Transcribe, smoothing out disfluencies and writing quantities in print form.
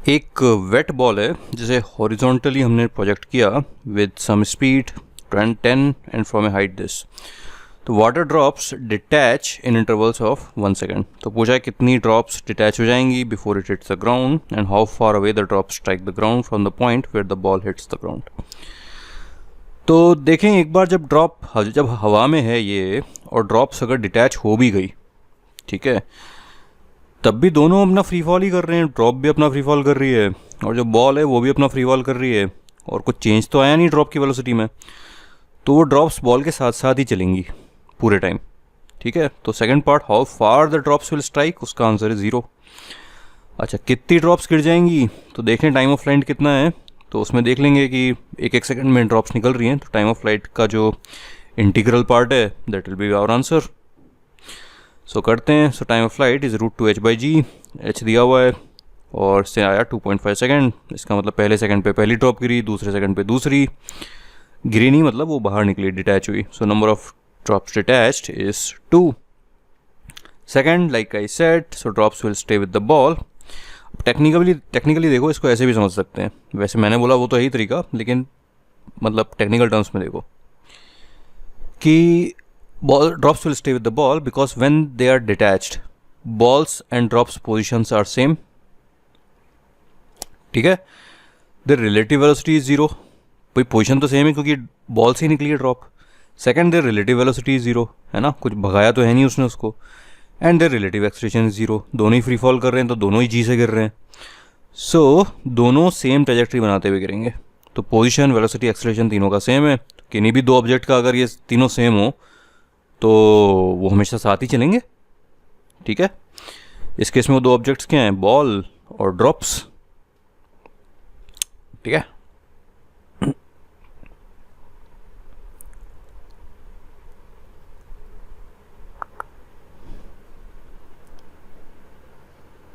एक wait ball है जिसे हॉरिजॉन्टली हमने प्रोजेक्ट किया with some speed 10 and from a height this. तो water drops detach in intervals of 1 second. तो पूछा है कितनी ड्रॉप्स डिटैच हो जाएंगी before it hits the ground and how far away the drops strike the ground from the point where the ball hits the ground. तो देखें एक बार जब हवा में है ये और ड्रॉप्स अगर डिटैच हो भी गई, ठीक है, तब भी दोनों अपना फ्री फॉल ही कर रहे हैं। ड्रॉप भी अपना फ्री फॉल कर रही है और जो बॉल है वो भी अपना फ्री फॉल कर रही है और कुछ चेंज तो आया नहीं ड्रॉप की वेलोसिटी में। तो वो ड्रॉप्स बॉल के साथ साथ ही चलेंगी पूरे टाइम, ठीक है। तो second part, how far the drops will strike, उसका आंसर है 0। अच्छा, कितनी ड्रॉप्स गिर जाएंगी, तो देखें टाइम ऑफ फ्लाइट कितना है। तो उसमें देख लेंगे कि एक एक सेकंड में ड्रॉप्स निकल रही हैं, तो टाइम ऑफ फ्लाइट का जो इंटीग्रल पार्ट है that will be our answer. So करते हैं। So time of flight is √2h/g, h दिया हुआ है और से आया 2.5 सेकेंड। इसका मतलब पहले सेकंड पे पहली ड्रॉप गिरी, दूसरे सेकंड पे दूसरी गिरी नहीं, मतलब वो बाहर निकली, डिटैच हुई। So number of drops detached is 2 second, like I said. So drops will stay with the ball. Technically देखो, इसको ऐसे भी समझ सकते हैं। वैसे मैंने बोला वो तो यही तरीका, लेकिन मतलब टेक्निकल टर्म्स में देखो कि drops will stay with the ball because when they are detached, balls and drops positions are same, ठीक है। their relative velocity is 0, भाई पोजिशन तो सेम है क्योंकि बॉल से ही निकली है drop. Second, their relative velocity is 0, है ना, कुछ भगाया तो है नहीं उसने उसको। And their relative acceleration is 0, दोनों ही फ्री फॉल कर रहे हैं तो दोनों ही जी से गिर रहे हैं। सो दोनों सेम ट्रेजेक्ट्री बनाते हुए गिरेंगे। तो पोजिशन, वेलोसिटी, एक्सेलरेशन तीनों का सेम है। किन्हीं भी दो ऑब्जेक्ट का अगर ये तीनों सेम हो तो वो हमेशा साथ ही चलेंगे, ठीक है। इस केस में वो दो ऑब्जेक्ट्स क्या हैं, बॉल और ड्रॉप्स, ठीक है।